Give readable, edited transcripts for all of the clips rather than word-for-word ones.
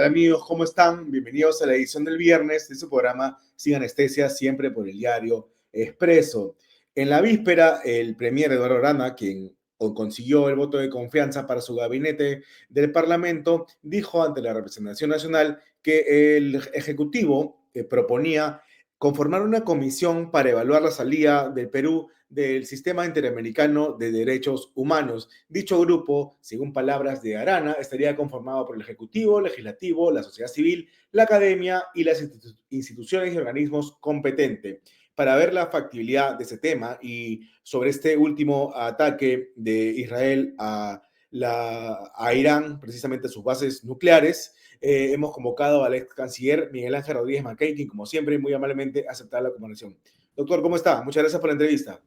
tal amigos? ¿Cómo están? Bienvenidos a la edición del viernes de su programa Sin Anestesia, siempre por el diario Expreso. En la víspera, el premier Eduardo Arana, quien consiguió el voto de confianza para su gabinete del Parlamento, dijo ante la representación nacional que el Ejecutivo proponía conformar una comisión para evaluar la salida del Perú del Sistema Interamericano de Derechos Humanos. Dicho grupo, según palabras de Arana, estaría conformado por el Ejecutivo, Legislativo, la sociedad civil, la academia y las instituciones y organismos competentes para ver la factibilidad de ese tema y sobre este último ataque de Israel a Irán, precisamente sus bases nucleares. Hemos convocado al ex canciller Miguel Ángel Rodríguez Mackay, quien como siempre muy amablemente ha aceptado la conversación. Doctor, ¿cómo está? Muchas gracias por la entrevista.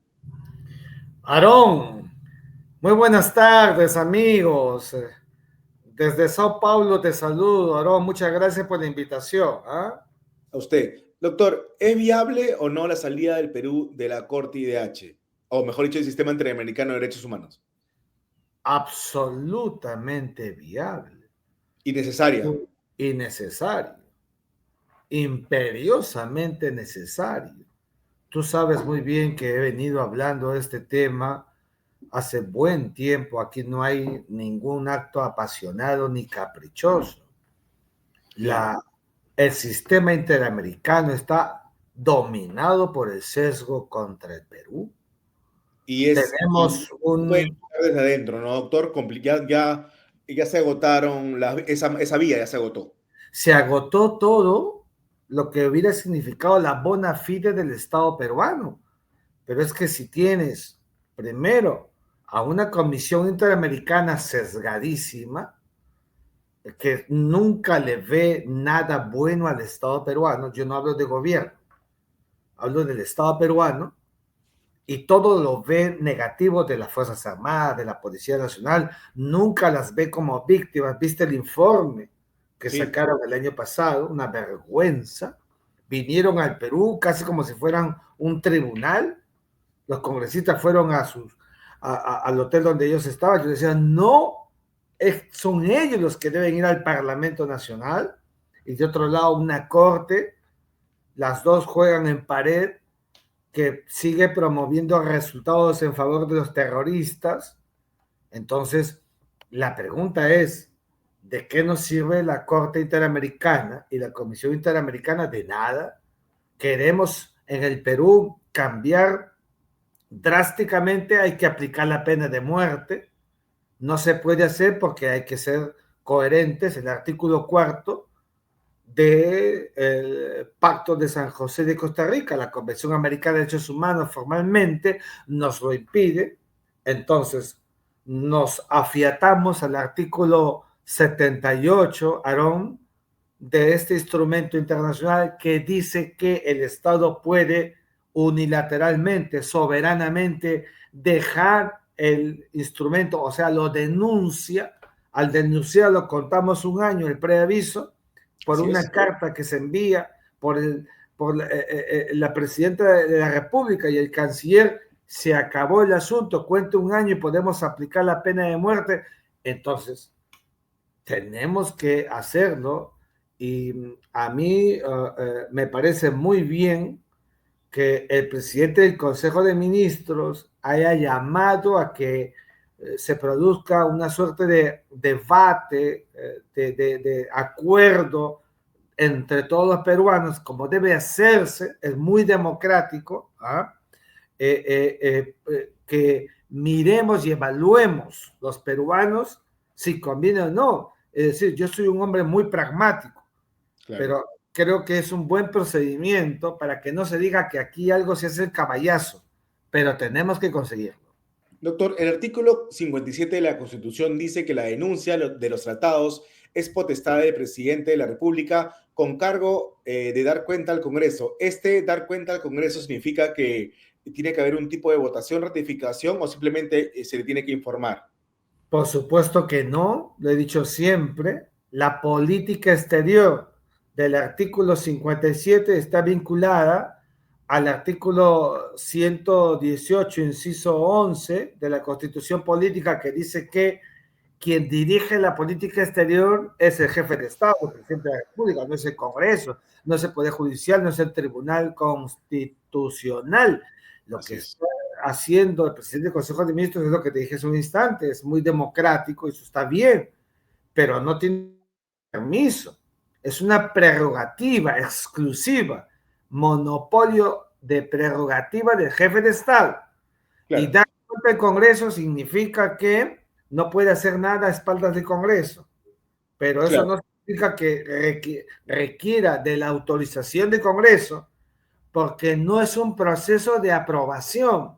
Aarón, muy buenas tardes, amigos. Desde Sao Paulo te saludo, Aarón. Muchas gracias por la invitación. A usted. Doctor, ¿es viable o no la salida del Perú de la Corte IDH? O mejor dicho, el Sistema Interamericano de Derechos Humanos. Absolutamente viable. ¿Y necesaria? Y necesario. Imperiosamente necesario. Tú sabes muy bien que he venido hablando de este tema hace buen tiempo. Aquí no hay ningún acto apasionado ni caprichoso. El sistema interamericano está dominado por el sesgo contra el Perú. Y tenemos desde adentro, ¿no, doctor? Ya se agotaron, esa vía ya se agotó. Se agotó todo lo que hubiera significado la bona fide del Estado peruano. Pero es que si tienes, primero, a una comisión interamericana sesgadísima, que nunca le ve nada bueno al Estado peruano, yo no hablo de gobierno, hablo del Estado peruano, y todo lo ve negativo de las Fuerzas Armadas, de la Policía Nacional, nunca las ve como víctimas. ¿Viste el informe que sacaron el año pasado? Una vergüenza. Vinieron al Perú casi como si fueran un tribunal. Los congresistas fueron al hotel donde ellos estaban. Yo decía, no, son ellos los que deben ir al Parlamento Nacional. Y de otro lado, una corte. Las dos juegan en pared, que sigue promoviendo resultados en favor de los terroristas. Entonces, la pregunta es, ¿de qué nos sirve la Corte Interamericana y la Comisión Interamericana? De nada. Queremos en el Perú cambiar drásticamente, hay que aplicar la pena de muerte. No se puede hacer porque hay que ser coherentes. El artículo 4 del Pacto de San José de Costa Rica, la Convención Americana de Derechos Humanos formalmente nos lo impide. Entonces nos afiatamos al artículo 78, Aarón, de este instrumento internacional que dice que el Estado puede unilateralmente, soberanamente dejar el instrumento, o sea, lo denuncia. Al denunciarlo contamos un año el preaviso por una carta que se envía por la presidenta de la República y el canciller. Se acabó el asunto, cuenta un año y podemos aplicar la pena de muerte. Entonces, tenemos que hacerlo y a mí me parece muy bien que el presidente del Consejo de Ministros haya llamado a que se produzca una suerte de debate, de acuerdo entre todos los peruanos, como debe hacerse, es muy democrático, que miremos y evaluemos los peruanos si conviene o no. Es decir, yo soy un hombre muy pragmático, pero creo que es un buen procedimiento para que no se diga que aquí algo se hace el caballazo, pero tenemos que conseguirlo. Doctor, el artículo 57 de la Constitución dice que la denuncia de los tratados es potestad del presidente de la República con cargo de dar cuenta al Congreso. Dar cuenta al Congreso significa que tiene que haber un tipo de votación, ratificación o simplemente se le tiene que informar. Por supuesto que no, lo he dicho siempre. La política exterior del artículo 57 está vinculada al artículo 118, inciso 11 de la Constitución Política, que dice que quien dirige la política exterior es el jefe de Estado, el presidente de la República, no es el Congreso, no es el Poder Judicial, no es el Tribunal Constitucional. Lo Así que es. está haciendo el presidente del Consejo de Ministros es lo que te dije hace un instante, es muy democrático, eso está bien, pero no tiene permiso. Es una prerrogativa exclusiva, monopolio de prerrogativa del jefe de Estado. Y Claro, dar cuenta al Congreso significa que no puede hacer nada a espaldas del Congreso, pero eso claro, no significa que requiera de la autorización del Congreso, porque no es un proceso de aprobación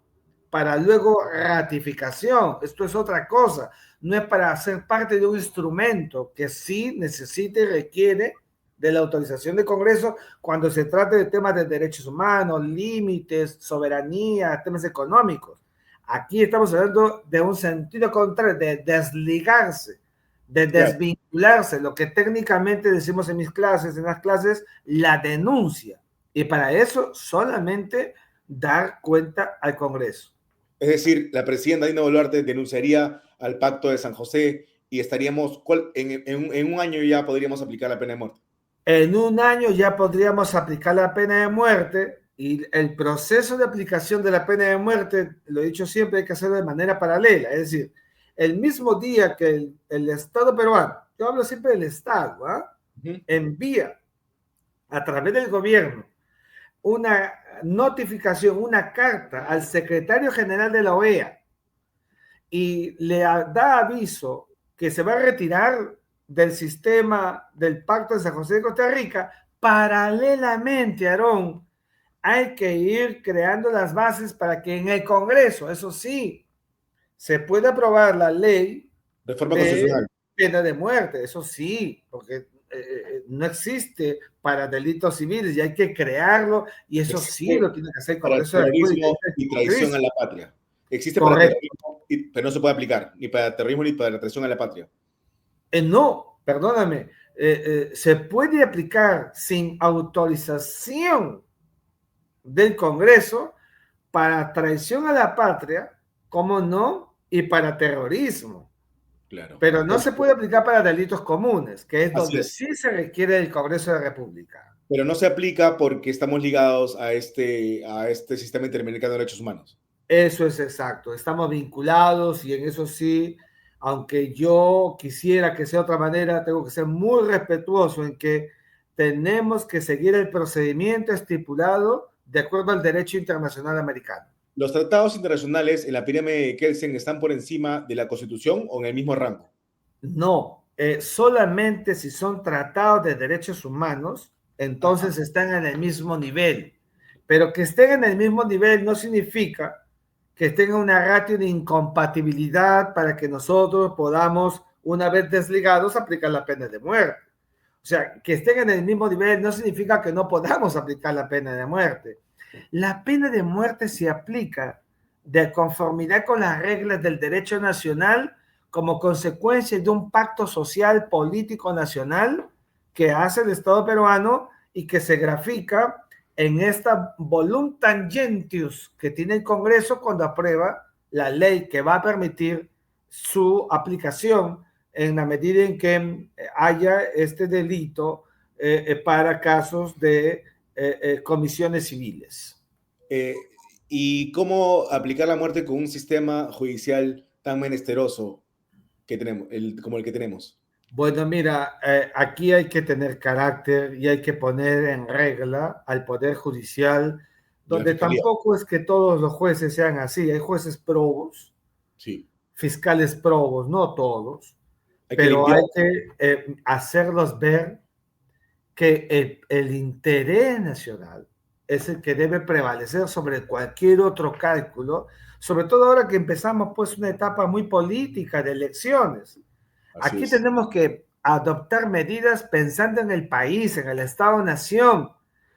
para luego ratificación. Esto es otra cosa. No es para ser parte de un instrumento que sí necesita y requiere de la autorización del Congreso cuando se trate de temas de derechos humanos, límites, soberanía, temas económicos. Aquí estamos hablando de un sentido contrario, de desligarse, de claro. desvincularse, lo que técnicamente decimos en las clases, la denuncia. Y para eso solamente dar cuenta al Congreso. Es decir, la presidenta Dina Boluarte denunciaría al Pacto de San José y estaríamos, en un año ya podríamos aplicar la pena de muerte. En un año ya podríamos aplicar la pena de muerte y el proceso de aplicación de la pena de muerte, lo he dicho siempre, hay que hacerlo de manera paralela. Es decir, el mismo día que el Estado peruano, yo hablo siempre del Estado, envía a través del gobierno una notificación, una carta al secretario general de la OEA y le da aviso que se va a retirar del sistema del Pacto de San José de Costa Rica, paralelamente, Aarón, hay que ir creando las bases para que en el Congreso, eso sí, se pueda aprobar la ley Reforma de constitucional. pena de muerte, eso sí, porque no existe para delitos civiles y hay que crearlo y eso sí Existe lo tiene que hacer el para Congreso de la República. terrorismo y traición a la patria. Existe para Correcto. terrorismo, pero no se puede aplicar, ni para terrorismo ni para traición a la patria. No, perdóname, se puede aplicar sin autorización del Congreso para traición a la patria, ¿cómo no? Y para terrorismo. Claro. Pero no se puede aplicar para delitos comunes, que es Así donde es. sí se requiere del Congreso de la República. Pero no se aplica porque estamos ligados a este sistema interamericano de derechos humanos. Eso es exacto, estamos vinculados y en eso sí, aunque yo quisiera que sea de otra manera, tengo que ser muy respetuoso en que tenemos que seguir el procedimiento estipulado de acuerdo al derecho internacional americano. ¿Los tratados internacionales en la pirámide de Kelsen están por encima de la Constitución o en el mismo rango? No, solamente si son tratados de derechos humanos, Ajá. entonces están en el mismo nivel. Pero que estén en el mismo nivel no significa que tengan una ratio de incompatibilidad para que nosotros podamos, una vez desligados, aplicar la pena de muerte. O sea, que estén en el mismo nivel no significa que no podamos aplicar la pena de muerte. La pena de muerte se aplica de conformidad con las reglas del derecho nacional como consecuencia de un pacto social político nacional que hace el Estado peruano y que se grafica en esta voluntas gentius que tiene el Congreso cuando aprueba la ley que va a permitir su aplicación en la medida en que haya este delito para casos de comisiones civiles. Eh, ¿Y cómo aplicar la muerte con un sistema judicial tan menesteroso que tenemos, como el que tenemos? Bueno, mira, aquí hay que tener carácter y hay que poner en regla al Poder Judicial, Y la donde fiscalía. tampoco es que todos los jueces sean así. Hay jueces probos, Sí. fiscales probos, no todos, Hay que pero limpiar. hay que hacerlos ver que el interés nacional es el que debe prevalecer sobre cualquier otro cálculo, sobre todo ahora que empezamos pues una etapa muy política de elecciones. Así Aquí es. tenemos que adoptar medidas pensando en el país, en el Estado-nación,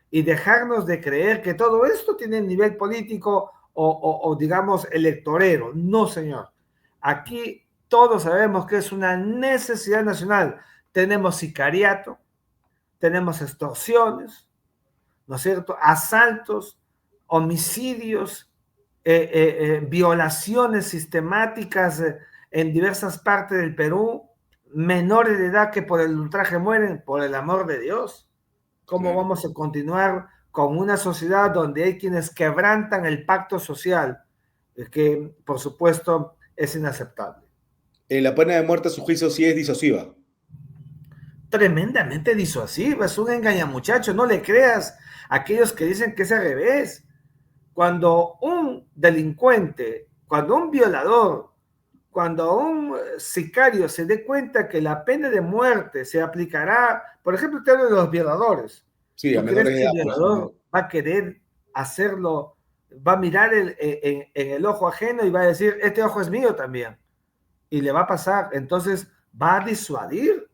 y dejarnos de creer que todo esto tiene nivel político o digamos electorero. No, señor. Aquí todos sabemos que es una necesidad nacional. Tenemos sicariato, tenemos extorsiones, ¿no es cierto? Asaltos, homicidios, violaciones sistemáticas en diversas partes del Perú, menores de edad que por el ultraje mueren, por el amor de Dios. ¿Cómo Claro. vamos a continuar con una sociedad donde hay quienes quebrantan el pacto social? Que, por supuesto, es inaceptable. La pena de muerte a su juicio sí es disuasiva. Tremendamente disuasiva, es un engañamuchacho, no le creas a aquellos que dicen que es al revés. Cuando un delincuente, cuando un violador, cuando un sicario se dé cuenta que la pena de muerte se aplicará, por ejemplo, te hablo de los violadores, Sí, a ¿tú crees menores de que el edad, por ejemplo. violador va a querer hacerlo, va a mirar en el ojo ajeno y va a decir, este ojo es mío también? Y le va a pasar, entonces va a disuadir.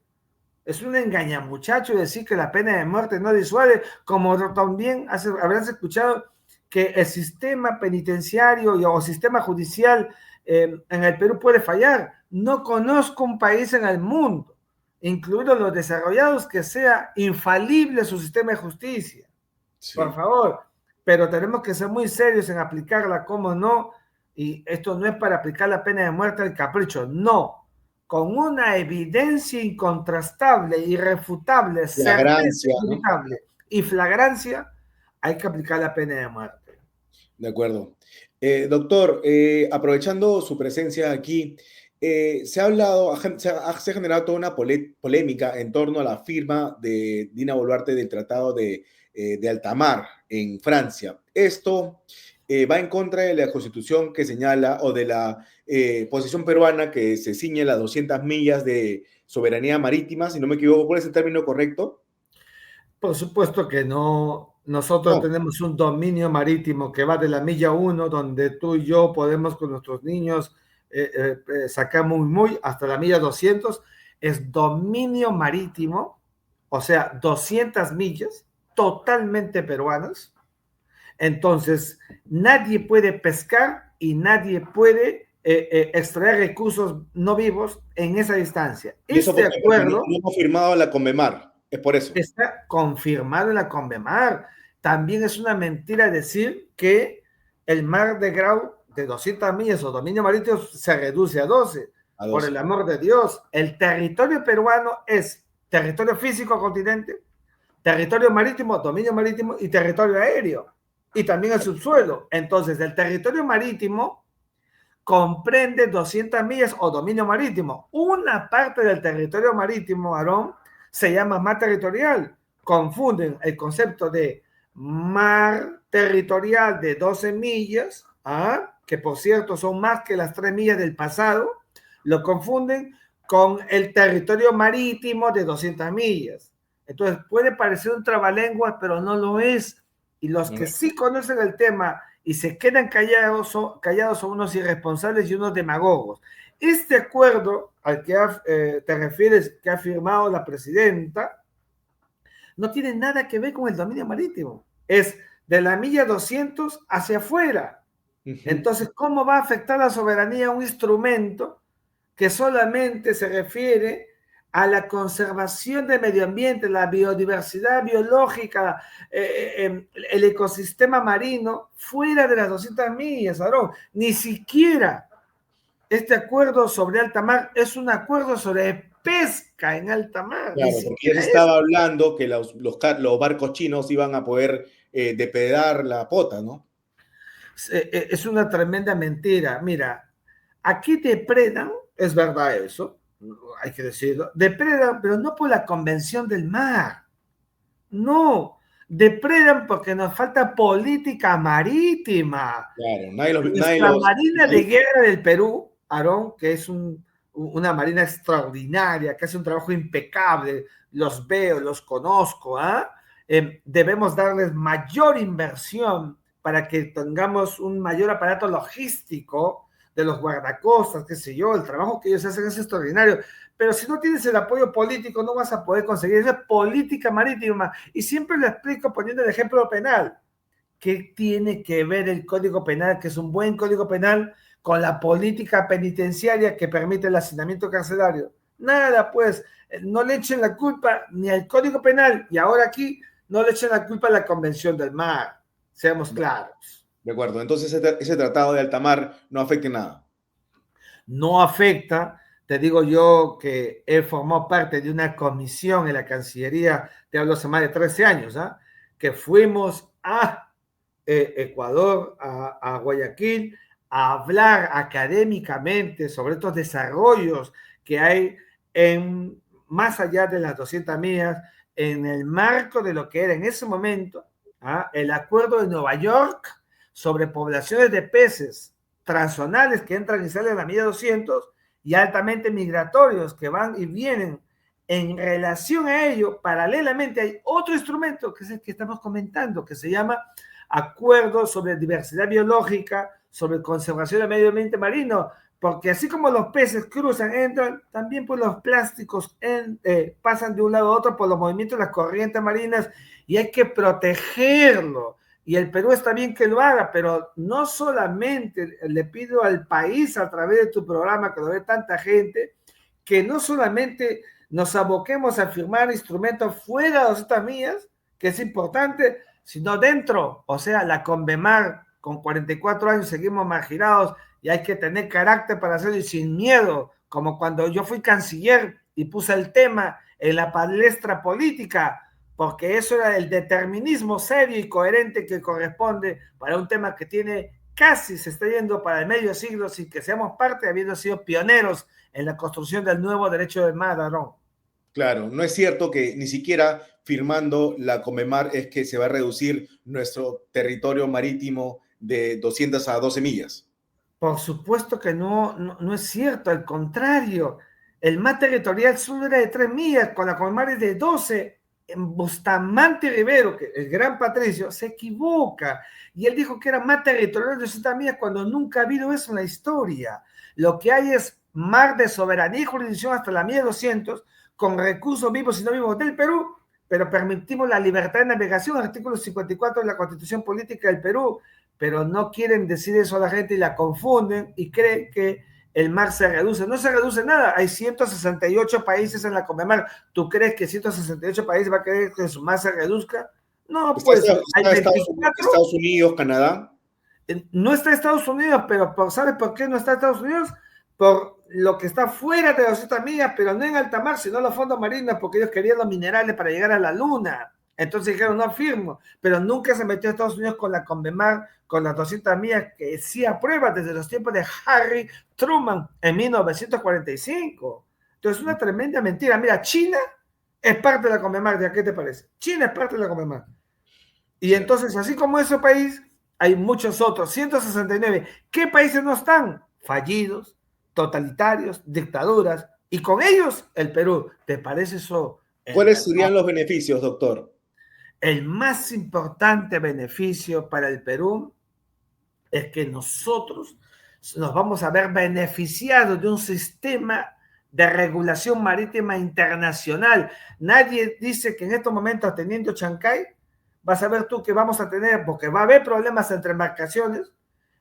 Es un engañamuchacho decir que la pena de muerte no disuade, como también habrás escuchado que el sistema penitenciario o sistema judicial en el Perú puede fallar. No conozco un país en el mundo, incluidos los desarrollados, que sea infalible su sistema de justicia. Por Sí. favor, pero tenemos que ser muy serios en aplicarla, como no, y esto no es para aplicar la pena de muerte al capricho, no, con una evidencia incontrastable, irrefutable, certeza Flagrancia, ¿no? indubitable y flagrancia, hay que aplicar la pena de muerte. De acuerdo. Doctor, aprovechando su presencia aquí, se ha hablado, se ha generado toda una polémica en torno a la firma de Dina Boluarte del Tratado de Altamar en Francia. Esto va en contra de la constitución que señala o de la posición peruana que se ciñe las 200 millas de soberanía marítima, si no me equivoco, ¿cuál es el término correcto? Por supuesto que no. Nosotros No, tenemos un dominio marítimo que va de la milla 1, donde tú y yo podemos con nuestros niños sacar muy, hasta la milla 200. Es dominio marítimo, o sea, 200 millas totalmente peruanas. Entonces, nadie puede pescar y nadie puede extraer recursos no vivos en esa distancia. y eso Este porque no, acuerdo no hemos firmado la Conmemar, es por eso. está confirmado en la Convemar. También es una mentira decir que el mar de Grau de 200 millas o dominio marítimo se reduce a 12. A Por 12. el amor de Dios, el territorio peruano es territorio físico continente, territorio marítimo, dominio marítimo y territorio aéreo. Y también el subsuelo. Entonces, el territorio marítimo comprende 200 millas o dominio marítimo. Una parte del territorio marítimo, Aarón, se llama mar territorial. Confunden el concepto de mar territorial de 12 millas, que por cierto son más que las 3 millas del pasado, lo confunden con el territorio marítimo de 200 millas. Entonces puede parecer un trabalenguas, pero no lo es. Y los que sí conocen el tema y se quedan callados son unos irresponsables y unos demagogos. Este acuerdo al que te refieres, que ha firmado la presidenta, no tiene nada que ver con el dominio marítimo. Es de la milla 200 hacia afuera. Entonces, ¿cómo va a afectar la soberanía un instrumento que solamente se refiere a la conservación del medio ambiente, la biodiversidad biológica, el ecosistema marino, fuera de las 200 millas, Aarón? Ni siquiera este acuerdo sobre alta mar es un acuerdo sobre pesca en alta mar, ni Claro, porque ya se siquiera eso. estaba hablando que los barcos chinos iban a poder depredar la pota, ¿no? Es una tremenda mentira. Mira, aquí depredan, es verdad eso, hay que decirlo, depredan, pero no por la convención del mar, no, depredan porque nos falta política marítima. Claro, Nuestra Marina de Guerra del Perú, Aarón, que es una marina extraordinaria, que hace un trabajo impecable, los veo, los conozco, debemos darles mayor inversión para que tengamos un mayor aparato logístico de los guardacostas, qué sé yo, el trabajo que ellos hacen es extraordinario, pero si no tienes el apoyo político no vas a poder conseguir esa política marítima, y siempre lo explico poniendo el ejemplo penal. ¿Qué tiene que ver el Código Penal, que es un buen Código Penal, con la política penitenciaria que permite el hacinamiento carcelario? Nada, pues, no le echen la culpa ni al Código Penal, y ahora aquí no le echen la culpa a la Convención del Mar, seamos claros. De acuerdo, entonces ese tratado de alta mar no afecta en nada. no afecta. Te digo yo que he formado parte de una comisión en la Cancillería, te hablo hace más de 13 años, ¿ah? Que fuimos a Ecuador, a Guayaquil, a hablar académicamente sobre estos desarrollos que hay en, más allá de las 200 millas, en el marco de lo que era en ese momento, ¿ah?, el acuerdo de Nueva York sobre poblaciones de peces transzonales que entran y salen a la milla 200 y altamente migratorios que van y vienen. En relación a ello, paralelamente hay otro instrumento que es el que estamos comentando, que se llama Acuerdos sobre Diversidad Biológica, sobre conservación del medio ambiente marino, porque así como los peces cruzan, entran, también pues los plásticos pasan de un lado a otro por los movimientos de las corrientes marinas y hay que protegerlo. Y el Perú está bien que lo haga, pero no solamente le pido al país a través de tu programa, que lo ve tanta gente, que no solamente nos aboquemos a firmar instrumentos fuera de 200 millas, que es importante, sino dentro. O sea, la Convemar, con 44 años seguimos marginados y hay que tener carácter para hacerlo y sin miedo, como cuando yo fui canciller y puse el tema en la palestra política, porque eso era el determinismo serio y coherente que corresponde para un tema que tiene casi, se está yendo para el medio siglo sin que seamos parte, habiendo sido pioneros en la construcción del nuevo derecho del mar, Aarón. Claro, no es cierto que ni siquiera firmando la Conmemar es que se va a reducir nuestro territorio marítimo de 200 a 12 millas. Por supuesto que no es cierto, al contrario. El mar territorial solo era de 3 millas, con la Conmemar es de 12. En Bustamante Rivero, que el gran Patricio, se equivoca. Y él dijo que era mar territorial de 200 millas cuando nunca ha habido eso en la historia. Lo que hay es mar de soberanía y jurisdicción hasta la milla 200, con recursos vivos y no vivos del Perú, pero permitimos la libertad de navegación, artículo 54 de la Constitución Política del Perú, pero no quieren decir eso a la gente y la confunden y creen que el mar se reduce. No se reduce nada. Hay 168 países en la Conmemar. ¿Tú crees que 168 países va a querer que su mar se reduzca? No, pues hay 24. Estados Unidos, Canadá. No está Estados Unidos, pero ¿sabes por qué no está Estados Unidos? Por lo que está fuera de las 200 millas, pero no en alta mar, sino los fondos marinos, porque ellos querían los minerales para llegar a la luna. Entonces dijeron, no firmo, pero nunca se metió a Estados Unidos con la Conmemar, con las 200 millas, que sí aprueba desde los tiempos de Harry Truman en 1945. Entonces, una tremenda mentira. Mira, China es parte de la Conmemar, ¿de qué te parece? China es parte de la Conmemar. Y entonces, así como ese país, hay muchos otros, 169. ¿Qué países no están? Fallidos, totalitarios, dictaduras, y con ellos el Perú. ¿Te parece eso? ¿Cuáles serían los beneficios, doctor? El más importante beneficio para el Perú es que nosotros nos vamos a ver beneficiados de un sistema de regulación marítima internacional. Nadie dice que en estos momentos, teniendo Chancay, vas a ver tú que vamos a tener, porque va a haber problemas entre embarcaciones,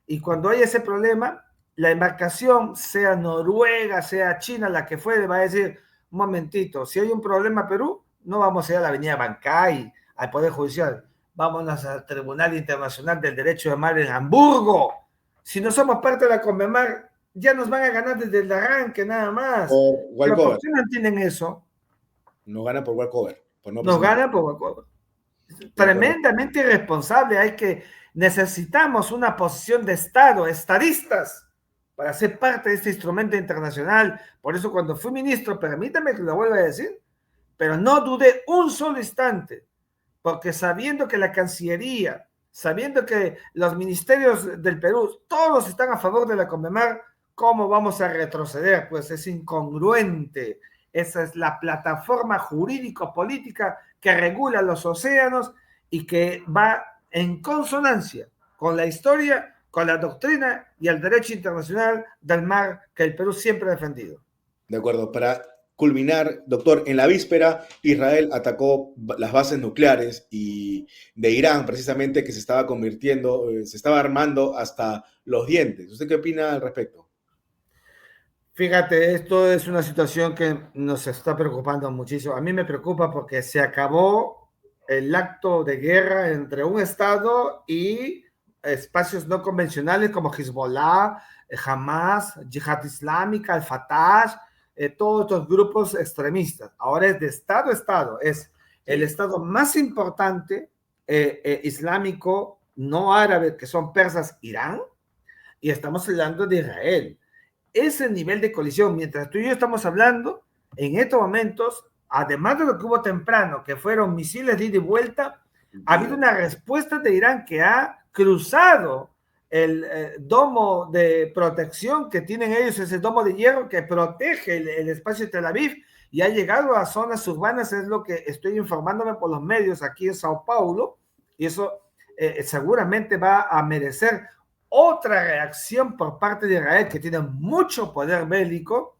y cuando hay ese problema, la embarcación, sea Noruega, sea China, la que fuere, va a decir, un momentito, si hay un problema Perú, no vamos a ir a la avenida Bancay, al Poder Judicial, vámonos al Tribunal Internacional del Derecho de Mar en Hamburgo. Si no somos parte de la Conmemar, ya nos van a ganar desde el arranque nada más. ¿Pero por qué no entienden eso? Nos ganan por walkover. Nos ganan por walkover. Tremendamente irresponsable. Necesitamos una posición de Estado, estadistas, para ser parte de este instrumento internacional. Por eso cuando fui ministro, permítame que lo vuelva a decir, pero no dudé un solo instante, porque sabiendo que la Cancillería, sabiendo que los ministerios del Perú, todos están a favor de la Conmemar, ¿cómo vamos a retroceder? Pues es incongruente. Esa es la plataforma jurídico-política que regula los océanos y que va en consonancia con la historia, con la doctrina y el derecho internacional del mar que el Perú siempre ha defendido. De acuerdo. Para culminar, doctor, en la víspera Israel atacó las bases nucleares de Irán, precisamente, que se estaba convirtiendo, se estaba armando hasta los dientes. ¿Usted qué opina al respecto? Fíjate, esto es una situación que nos está preocupando muchísimo. A mí me preocupa porque se acabó el acto de guerra entre un Estado y espacios no convencionales como Hezbollah, Hamas, Yihad Islámica, el Fatah, todos estos grupos extremistas. Ahora es de Estado a Estado, es el Estado más importante islámico, no árabe, que son persas, Irán, y estamos hablando de Israel. Ese nivel de colisión, mientras tú y yo estamos hablando, en estos momentos, además de lo que hubo temprano, que fueron misiles de ida y vuelta, ha habido una respuesta de Irán que ha cruzado el domo de protección que tienen ellos, ese domo de hierro que protege el espacio de Tel Aviv, y ha llegado a zonas urbanas, es lo que estoy informándome por los medios aquí en Sao Paulo, y eso seguramente va a merecer otra reacción por parte de Israel, que tiene mucho poder bélico.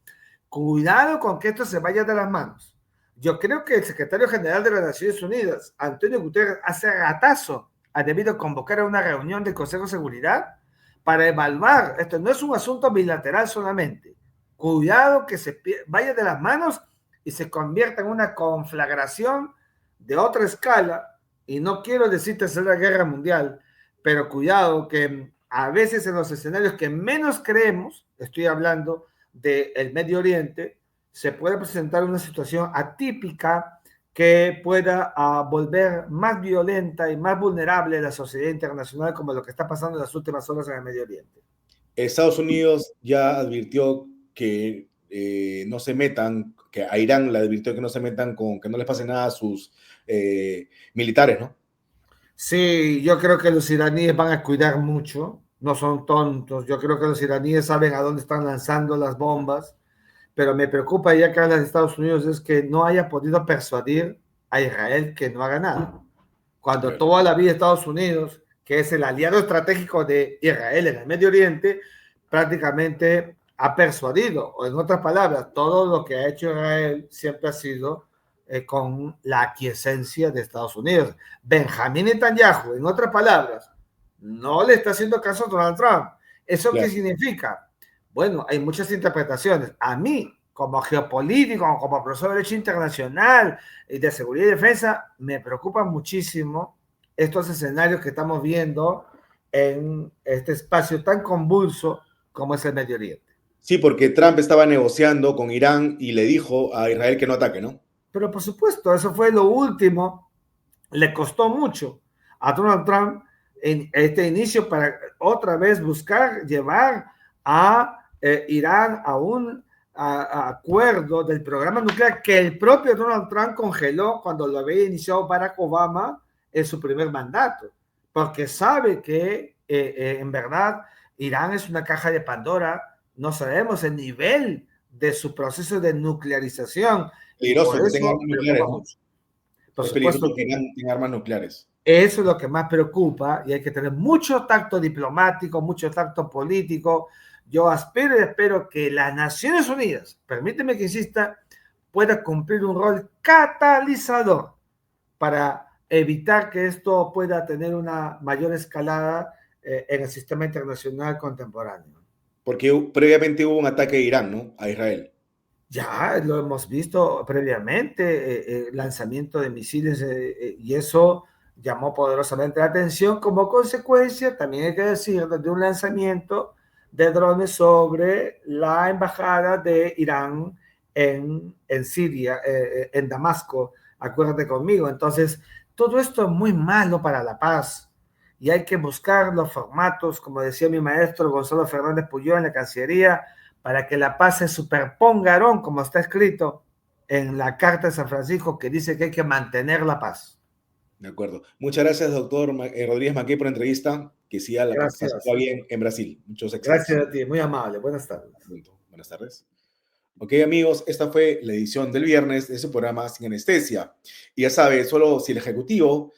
Cuidado con que esto se vaya de las manos. Yo creo que el secretario general de las Naciones Unidas, Antonio Guterres, hace ratazo ha debido convocar a una reunión del Consejo de Seguridad para evaluar. Esto no es un asunto bilateral solamente. Cuidado que se vaya de las manos y se convierta en una conflagración de otra escala. Y no quiero decir tercera guerra mundial, pero cuidado que a veces en los escenarios que menos creemos, estoy hablando del Medio Oriente, se puede presentar una situación atípica que pueda volver más violenta y más vulnerable la sociedad internacional, como lo que está pasando en las últimas horas en el Medio Oriente. Estados Unidos ya advirtió que no se metan, que a Irán le advirtió que no se metan con, que no les pase nada a sus militares, ¿no? Sí, yo creo que los iraníes van a cuidar mucho, no son tontos, yo creo que los iraníes saben a dónde están lanzando las bombas, pero me preocupa ya que habla de Estados Unidos es que no haya podido persuadir a Israel que no haga nada. Cuando toda la vida Estados Unidos, que es el aliado estratégico de Israel en el Medio Oriente, prácticamente ha persuadido, o en otras palabras, todo lo que ha hecho Israel siempre ha sido con la aquiescencia de Estados Unidos. Benjamín Netanyahu, en otras palabras, no le está haciendo caso a Donald Trump. ¿Eso qué significa? Bueno, hay muchas interpretaciones. A mí, como geopolítico, como profesor de Derecho Internacional y de Seguridad y Defensa, me preocupan muchísimo estos escenarios que estamos viendo en este espacio tan convulso como es el Medio Oriente. Sí, porque Trump estaba negociando con Irán y le dijo a Israel que no ataque, ¿no? Pero por supuesto, eso fue lo último. Le costó mucho a Donald Trump en este inicio para otra vez buscar llevar a Irán a un acuerdo del programa nuclear que el propio Donald Trump congeló cuando lo había iniciado Barack Obama en su primer mandato, porque sabe que en verdad Irán es una caja de Pandora, no sabemos el nivel de su proceso de nuclearización. Peligroso que tenga armas nucleares, ¿no? Por es supuesto peligroso que tenga armas nucleares. Eso es lo que más preocupa y hay que tener mucho tacto diplomático, mucho tacto político. Yo aspiro y espero que las Naciones Unidas, permíteme que insista, pueda cumplir un rol catalizador para evitar que esto pueda tener una mayor escalada en el sistema internacional contemporáneo. Porque previamente hubo un ataque de Irán, ¿no? A Israel. Ya lo hemos visto previamente, lanzamiento de misiles y eso llamó poderosamente la atención como consecuencia, también hay que decir, de un lanzamiento de drones sobre la embajada de Irán en Siria, en Damasco, acuérdate conmigo. Entonces, todo esto es muy malo para la paz y hay que buscar los formatos, como decía mi maestro Gonzalo Fernández Puyol en la Cancillería, para que la paz se superponga, Aarón, como está escrito en la Carta de San Francisco, que dice que hay que mantener la paz. De acuerdo. Muchas gracias, doctor Rodríguez Maqué, por la entrevista. Que siga la paz bien en Brasil. Muchos éxitos. Gracias a ti, muy amable. Buenas tardes. Buenas tardes. Ok, amigos, esta fue la edición del viernes de su programa Sin Anestesia. Y ya sabe, solo si el Ejecutivo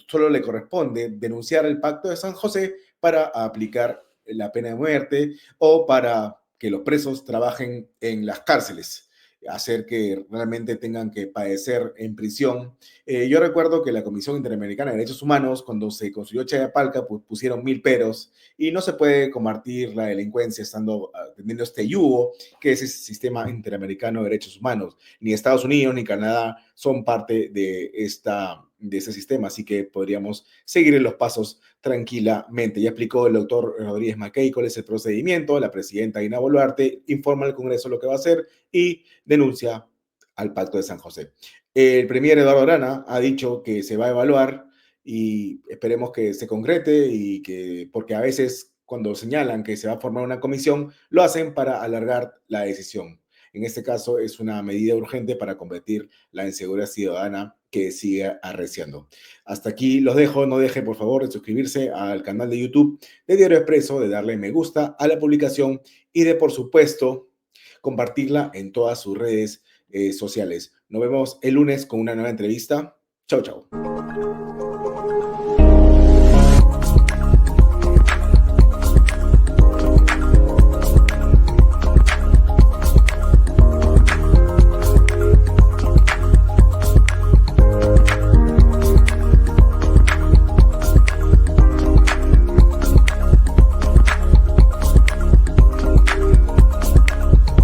solo le corresponde denunciar el Pacto de San José para aplicar la pena de muerte o para que los presos trabajen en las cárceles, hacer que realmente tengan que padecer en prisión. Yo recuerdo que la Comisión Interamericana de Derechos Humanos, cuando se construyó Chayapalca, pues pusieron 1000 peros y no se puede combatir la delincuencia estando teniendo este yugo, que es el sistema interamericano de derechos humanos. Ni Estados Unidos ni Canadá son parte de esta de ese sistema, así que podríamos seguir en los pasos tranquilamente. Ya explicó el doctor Rodríguez Mackey cuál es el procedimiento, la presidenta Dina Boluarte informa al Congreso lo que va a hacer y denuncia al Pacto de San José. El premier Eduardo Arana ha dicho que se va a evaluar y esperemos que se concrete y que, porque a veces cuando señalan que se va a formar una comisión, lo hacen para alargar la decisión. En este caso es una medida urgente para combatir la inseguridad ciudadana que sigue arreciando. Hasta aquí los dejo. No dejen, por favor, de suscribirse al canal de YouTube de Diario Expreso, de darle me gusta a la publicación y de, por supuesto, compartirla en todas sus redes sociales. Nos vemos el lunes con una nueva entrevista. Chau, chau.